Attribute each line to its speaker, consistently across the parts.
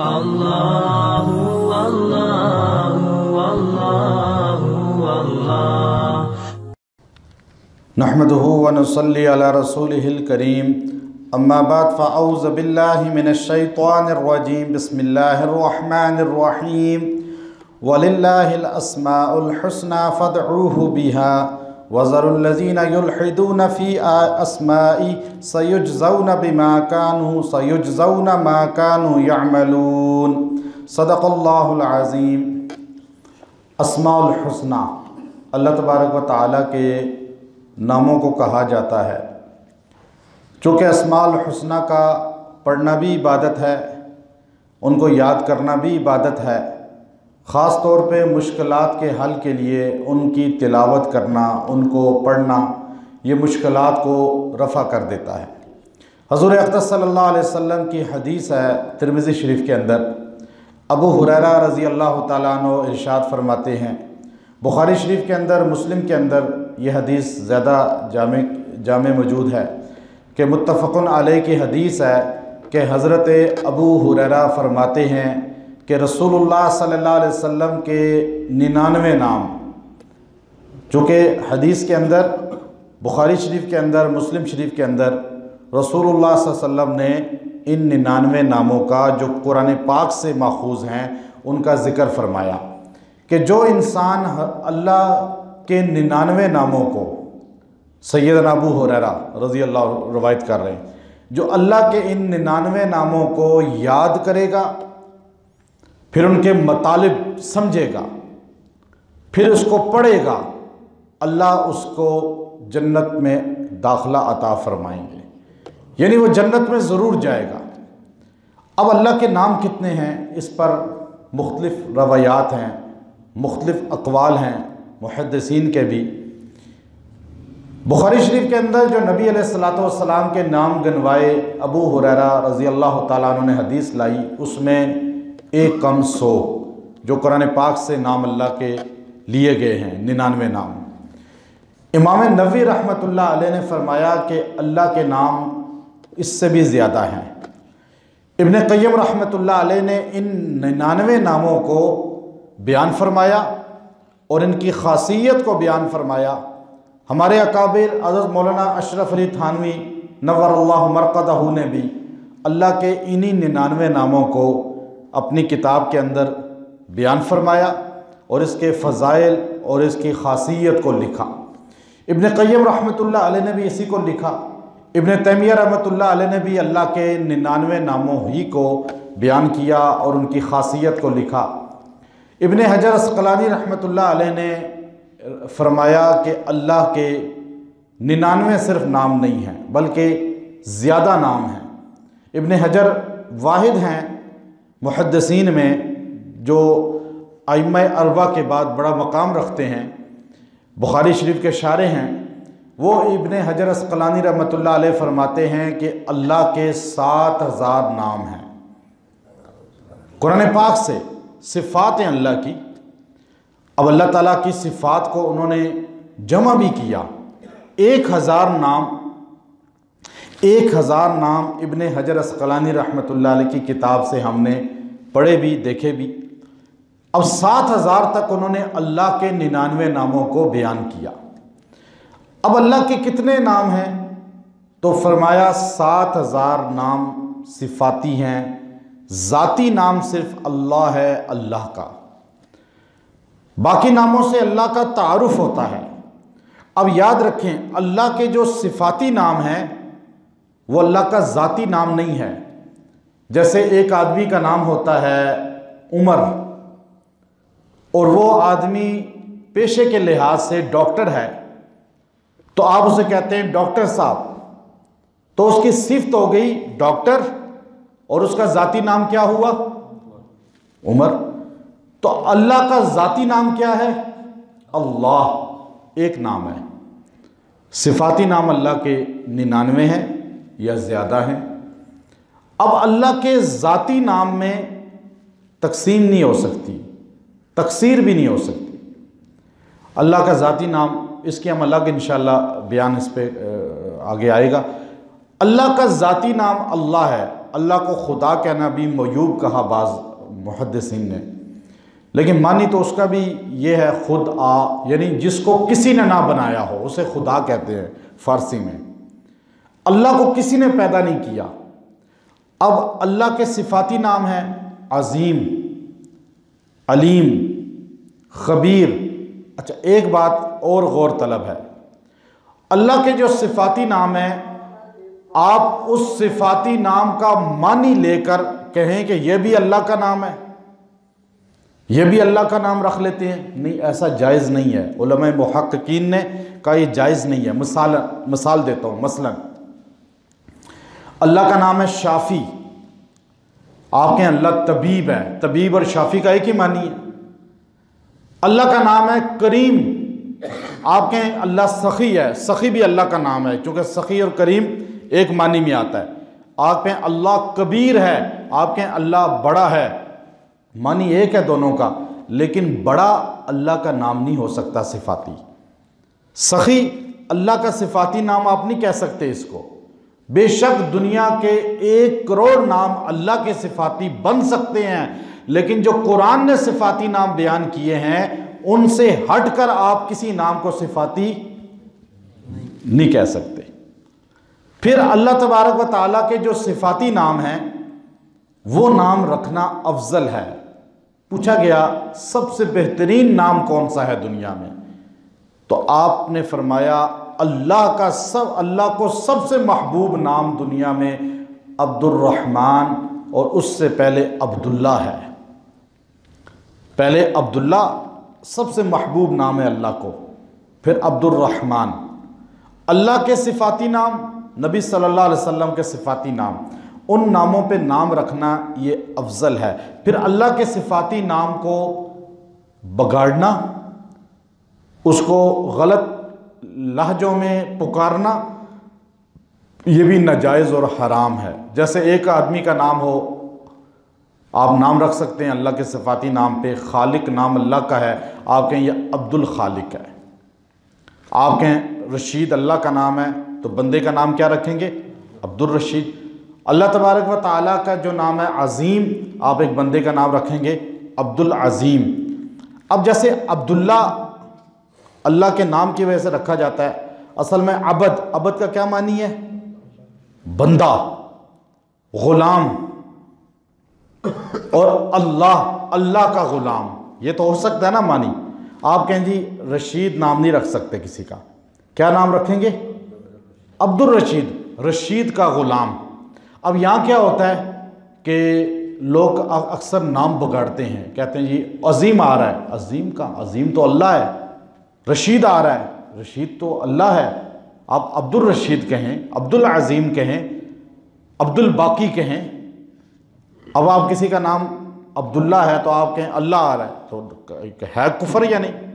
Speaker 1: اللہ اللہ اللہ اللہ
Speaker 2: نحمده ونصلي على رسوله الكريم اما بعد فاعوذ بالله من الشيطان الرجيم بسم الله الرحمن الرحيم ولله الاسماء الحسنى فادعوه بها وذروا الذين يلحدون في اسمائه سيجزون ما كانوا يعملون صدق اللہ العظیم۔ اسماء الحسنى اللہ تبارک و تعالیٰ کے ناموں کو کہا جاتا ہے، چونکہ اسماء الحسنى کا پڑھنا بھی عبادت ہے، ان کو یاد کرنا بھی عبادت ہے، خاص طور پہ مشکلات کے حل کے لیے ان کی تلاوت کرنا، ان کو پڑھنا، یہ مشکلات کو رفع کر دیتا ہے۔ حضور اقدس صلی اللہ علیہ وسلم کی حدیث ہے ترمذی شریف کے اندر، ابو ہریرہ رضی اللہ تعالیٰ عنہ ارشاد فرماتے ہیں، بخاری شریف کے اندر، مسلم کے اندر یہ حدیث زیادہ جامع موجود ہے کہ متفقن علیہ کی حدیث ہے کہ حضرت ابو ہریرہ فرماتے ہیں کہ رسول اللہ صلی اللہ علیہ وسلم کے 99 نام، چونکہ حدیث کے اندر، بخاری شریف کے اندر، مسلم شریف کے اندر رسول اللہ صلی اللہ علیہ وسلم نے ان 99 ناموں کا جو قرآن پاک سے ماخوذ ہیں ان کا ذکر فرمایا کہ جو انسان اللہ کے 99 ناموں کو، سیدنا ابو ہریرہ رضی اللہ عنہ روایت کر رہے ہیں، جو اللہ کے ان 99 ناموں کو یاد کرے گا، پھر ان کے مطالب سمجھے گا، پھر اس کو پڑھے گا، اللہ اس کو جنت میں داخلہ عطا فرمائیں گے، یعنی وہ جنت میں ضرور جائے گا۔ اب اللہ کے نام کتنے ہیں، اس پر مختلف روایات ہیں، مختلف اقوال ہیں محدثین کے بھی۔ بخاری شریف کے اندر جو نبی علیہ السلام کے نام گنوائے ابو ہریرہ رضی اللہ تعالیٰ عنہ نے حدیث لائی، اس میں 1 کم 100 جو قرآن پاک سے نام اللہ کے لیے گئے ہیں، 99 نام۔ امام نووی رحمۃ اللہ علیہ نے فرمایا کہ اللہ کے نام اس سے بھی زیادہ ہیں۔ ابن قیم رحمۃ اللہ علیہ نے ان 99 ناموں کو بیان فرمایا اور ان کی خاصیت کو بیان فرمایا۔ ہمارے اکابر حضرت مولانا اشرف علی تھانوی نور اللہ مرقدہ نے بھی اللہ کے انہی 99 ناموں کو اپنی کتاب کے اندر بیان فرمایا اور اس کے فضائل اور اس کی خاصیت کو لکھا۔ ابن قیم رحمۃ اللہ علیہ نے بھی اسی کو لکھا۔ ابن تیمیہ رحمۃ اللہ علیہ نے بھی اللہ کے 99 ناموں ہی کو بیان کیا اور ان کی خاصیت کو لکھا۔ ابن حجر عسقلانی رحمۃ اللہ علیہ نے فرمایا کہ اللہ کے 99 صرف نام نہیں ہیں بلکہ زیادہ نام ہیں۔ ابن حجر واحد ہیں محدثین میں جو ائمہ اربعہ کے بعد بڑا مقام رکھتے ہیں، بخاری شریف کے شارح ہیں۔ وہ ابن حجر عسقلانی رحمۃ اللہ علیہ فرماتے ہیں کہ اللہ کے 7000 نام ہیں۔ قرآن پاک سے صفات ہیں اللہ کی، اب اللہ تعالیٰ کی صفات کو انہوں نے جمع بھی کیا، 1000 نام ابن حجر عسقلانی رحمۃ اللہ علیہ کی کتاب سے ہم نے پڑھے بھی، دیکھے بھی۔ اب 7000 تک انہوں نے اللہ کے 99 ناموں کو بیان کیا۔ اب اللہ کے کتنے نام ہیں تو فرمایا 7000 نام صفاتی ہیں، ذاتی نام صرف اللہ ہے اللہ کا، باقی ناموں سے اللہ کا تعارف ہوتا ہے۔ اب یاد رکھیں اللہ کے جو صفاتی نام ہیں وہ اللہ کا ذاتی نام نہیں ہے۔ جیسے ایک آدمی کا نام ہوتا ہے عمر اور وہ آدمی پیشے کے لحاظ سے ڈاکٹر ہے تو آپ اسے کہتے ہیں ڈاکٹر صاحب، تو اس کی صفت ہو گئی ڈاکٹر اور اس کا ذاتی نام کیا ہوا؟ عمر۔ تو اللہ کا ذاتی نام کیا ہے؟ اللہ، ایک نام ہے۔ صفاتی نام اللہ کے 99 ہیں یا زیادہ ہیں۔ اب اللہ کے ذاتی نام میں تقسیم نہیں ہو سکتی، تقصیر بھی نہیں ہو سکتی۔ اللہ کا ذاتی نام، اس کے ہم الگ انشاءاللہ بیان اس پہ آگے آئے گا۔ اللہ کا ذاتی نام اللہ ہے، اللہ کو خدا کہنا بھی معیوب کہا بعض محدثین نے، لیکن معنی تو اس کا بھی یہ ہے خود آ، یعنی جس کو کسی نے نہ بنایا ہو اسے خدا کہتے ہیں فارسی میں۔ اللہ کو کسی نے پیدا نہیں کیا۔ اب اللہ کے صفاتی نام ہیں عظیم، علیم، خبیر۔ اچھا ایک بات اور غور طلب ہے، اللہ کے جو صفاتی نام ہیں آپ اس صفاتی نام کا معنی لے کر کہیں کہ یہ بھی اللہ کا نام ہے، یہ بھی اللہ کا نام رکھ لیتے ہیں، نہیں، ایسا جائز نہیں ہے۔ علماء محققین نے کہا یہ جائز نہیں ہے۔ مثال دیتا ہوں، مثلا اللہ کا نام ہے شافی، آپ کہیں اللہ طبیب ہے، طبیب اور شافی کا ایک ہی معنی ہے۔ اللہ کا نام ہے کریم، آپ کہیں اللہ سخی ہے، سخی بھی اللہ کا نام ہے، چونکہ سخی اور کریم ایک معنی میں آتا ہے۔ آپ کہیں اللہ کبیر ہے، آپ کہیں اللہ بڑا ہے، معنی ایک ہے دونوں کا، لیکن بڑا اللہ کا نام نہیں ہو سکتا صفاتی۔ سخی اللہ کا صفاتی نام آپ نہیں کہہ سکتے اس کو۔ بے شک دنیا کے 1 کروڑ نام اللہ کے صفاتی بن سکتے ہیں، لیکن جو قرآن نے صفاتی نام بیان کیے ہیں ان سے ہٹ کر آپ کسی نام کو صفاتی نہیں کہہ سکتے۔ پھر اللہ تبارک و تعالیٰ کے جو صفاتی نام ہیں وہ نام رکھنا افضل ہے۔ پوچھا گیا سب سے بہترین نام کون سا ہے دنیا میں، تو آپ نے فرمایا اللہ کو سب سے محبوب نام دنیا میں عبد الرحمن، اور اس سے پہلے عبداللہ ہے۔ پہلے عبداللہ سب سے محبوب نام ہے اللہ کو، پھر عبد الرحمن۔ اللہ کے صفاتی نام، نبی صلی اللہ علیہ وسلم کے صفاتی نام، ان ناموں پہ نام رکھنا یہ افضل ہے۔ پھر اللہ کے صفاتی نام کو بگاڑنا، اس کو غلط لہجوں میں پکارنا، یہ بھی ناجائز اور حرام ہے۔ جیسے ایک آدمی کا نام ہو، آپ نام رکھ سکتے ہیں اللہ کے صفاتی نام پہ، خالق نام اللہ کا ہے، آپ کہیں یہ عبد الخالق ہے۔ آپ کہیں رشید اللہ کا نام ہے، تو بندے کا نام کیا رکھیں گے؟ عبد الرشید۔ اللہ تبارک و تعالیٰ کا جو نام ہے عظیم، آپ ایک بندے کا نام رکھیں گے عبد العظیم۔ اب جیسے عبداللہ اللہ کے نام کی وجہ سے رکھا جاتا ہے، اصل میں عبد کا کیا معنی ہے؟ بندہ، غلام، اور اللہ کا غلام، یہ تو ہو سکتا ہے نا معنی۔ آپ کہیں جی رشید نام نہیں رکھ سکتے کسی کا، کیا نام رکھیں گے؟ عبد الرشید، رشید کا غلام۔ اب یہاں کیا ہوتا ہے کہ لوگ اکثر نام بگاڑتے ہیں، کہتے ہیں جی عظیم آ رہا ہے، عظیم تو اللہ ہے، رشید آ رہا ہے، رشید تو اللہ ہے، آپ عبد الرشید کہیں، عبد العظیم کہیں، عبد الباقی کہیں۔ اب آپ کسی کا نام عبداللہ ہے تو آپ کہیں اللہ آ رہا ہے، تو ہے کفر یا نہیں؟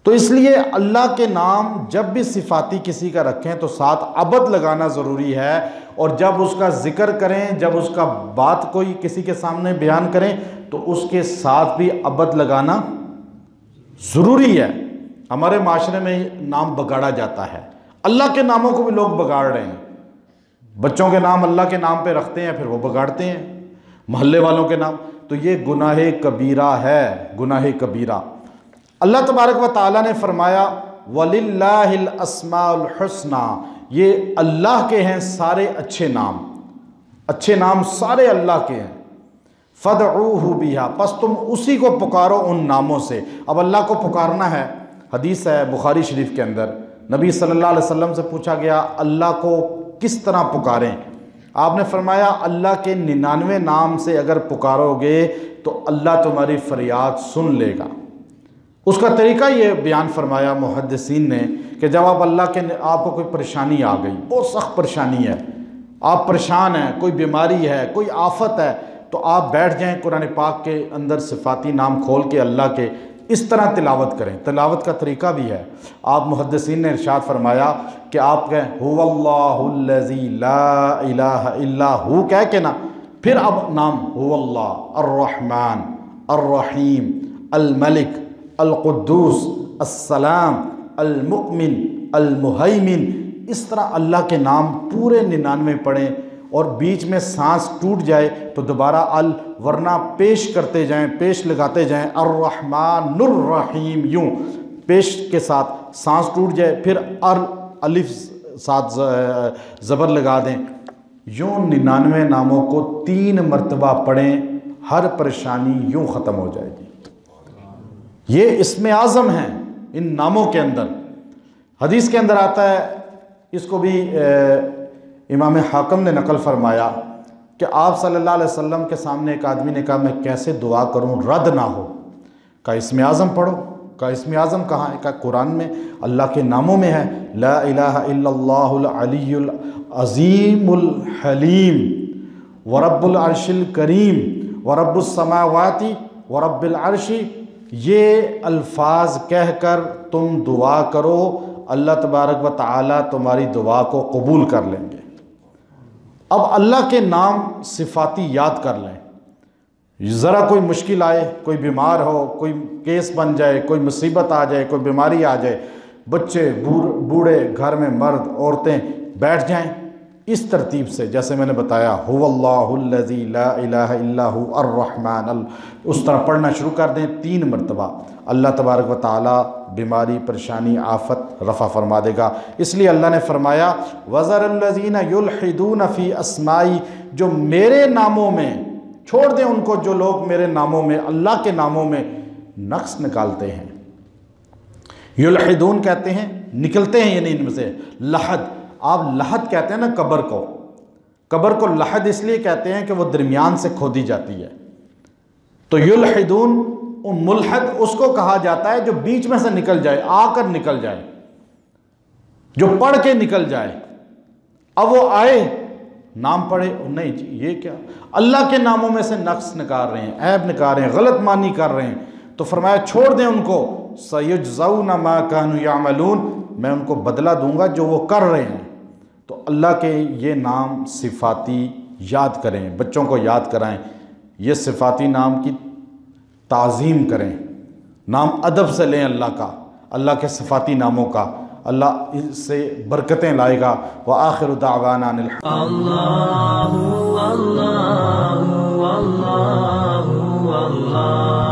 Speaker 2: تو اس لیے اللہ کے نام جب بھی صفاتی کسی کا رکھیں تو ساتھ عبد لگانا ضروری ہے، اور جب اس کا ذکر کریں، جب اس کا بات کوئی کسی کے سامنے بیان کریں تو اس کے ساتھ بھی عبد لگانا ضروری ہے۔ ہمارے معاشرے میں نام بگاڑا جاتا ہے، اللہ کے ناموں کو بھی لوگ بگاڑ رہے ہیں۔ بچوں کے نام اللہ کے نام پہ رکھتے ہیں، پھر وہ بگاڑتے ہیں، محلے والوں کے نام، تو یہ گناہ کبیرہ ہے، گناہ کبیرہ۔ اللہ تبارک و تعالیٰ نے فرمایا وَلِلَّهِ الْأَسْمَاءُ الْحُسْنَى، یہ اللہ کے ہیں سارے اچھے نام سارے اللہ کے ہیں۔ فَادْعُوهُ بِهَا، پس تم اسی کو پکارو ان ناموں سے۔ اب اللہ کو پکارنا ہے، حدیث ہے بخاری شریف کے اندر، نبی صلی اللہ علیہ وسلم سے پوچھا گیا اللہ کو کس طرح پکاریں؟ آپ نے فرمایا اللہ کے 99 نام سے اگر پکارو گے تو اللہ تمہاری فریاد سن لے گا۔ اس کا طریقہ یہ بیان فرمایا محدثین نے کہ جب آپ کو کوئی پریشانی آ گئی، بہت سخت پریشانی ہے، آپ پریشان ہیں، کوئی بیماری ہے، کوئی آفت ہے، تو آپ بیٹھ جائیں قرآن پاک کے اندر صفاتی نام کھول کے اللہ کے اس طرح تلاوت کریں۔ تلاوت کا طریقہ بھی ہے، آپ محدثین نے ارشاد فرمایا کہ آپ کہیں هو اللہ الذی لا الہ الا ہو کہہ کے نا، پھر اب نام هو اللہ الرحمن الرحیم الملک القدوس السلام المؤمن المہیمن، اس طرح اللہ کے نام پورے 99 پڑھیں، اور بیچ میں سانس ٹوٹ جائے تو دوبارہ ورنہ پیش کرتے جائیں، پیش لگاتے جائیں، الرحمن الرحیم، یوں پیش کے ساتھ سانس ٹوٹ جائے پھر الف ساتھ زبر لگا دیں، یوں 99 ناموں کو 3 مرتبہ پڑھیں، ہر پریشانی یوں ختم ہو جائے گی۔ یہ اسم اعظم ہیں ان ناموں کے اندر۔ حدیث کے اندر آتا ہے، اس کو بھی امام حاکم نے نقل فرمایا کہ آپ صلی اللہ علیہ وسلم کے سامنے ایک آدمی نے کہا میں کیسے دعا کروں رد نہ ہو؟ کہا اسم اعظم پڑھو۔ کہا اسم اعظم کہاں ہے؟ کہا قرآن میں اللہ کے ناموں میں ہے، لا الہ الا اللہ العلی العظیم الحلیم ورب العرش الکریم ورب السماوات ورب العرش۔ یہ الفاظ کہہ کر تم دعا کرو، اللہ تبارک و تعالی تمہاری دعا کو قبول کر لیں گے۔ اب اللہ کے نام صفاتی یاد کر لیں، ذرا کوئی مشکل آئے، کوئی بیمار ہو، کوئی کیس بن جائے، کوئی مصیبت آ جائے، کوئی بیماری آ جائے، بچے بوڑھے، گھر میں مرد عورتیں بیٹھ جائیں اس ترتیب سے جیسے میں نے بتایا، هو اللہ الذی لا الہ الا هو الرحمن، اس طرح پڑھنا شروع کر دیں 3 مرتبہ، اللہ تبارک و تعالی بیماری، پریشانی، آفت رفع فرما دے گا۔ اس لیے اللہ نے فرمایا وَذَرَ الَّذِينَ يُلْحِدُونَ فِي أَسْمَائِي، جو میرے ناموں میں، چھوڑ دیں ان کو جو لوگ میرے ناموں میں، اللہ کے ناموں میں نقص نکالتے ہیں۔ یلحدون کہتے ہیں نکلتے ہیں، یعنی ان میں سے لحد، آپ لحد کہتے ہیں نا قبر کو، قبر کو لحد اس لیے کہتے ہیں کہ وہ درمیان سے کھودی جاتی ہے، تو یلحدون ملحد اس کو کہا جاتا ہے جو بیچ میں سے نکل جائے، آ کر نکل جائے، جو پڑھ کے نکل جائے۔ اب وہ آئے نام پڑھے، نہیں جی یہ کیا، اللہ کے ناموں میں سے نقص نکال رہے ہیں، عیب نکال رہے ہیں، غلط معنی کر رہے ہیں، تو فرمایا چھوڑ دیں ان کو، سَيُجْزَوْنَ مَا كَانُوا يَعْمَلُونَ، میں ان کو بدلہ دوں گا جو وہ کر رہے ہیں۔ تو اللہ کے یہ نام صفاتی یاد کریں، بچوں کو یاد کرائیں، یہ صفاتی نام کی تعظیم کریں، نام ادب سے لیں اللہ کا، اللہ کے صفاتی ناموں کا، اللہ اس سے برکتیں لائے گا۔ وآخر دعوانا ان
Speaker 1: اللہ اللہ اللہ اللہ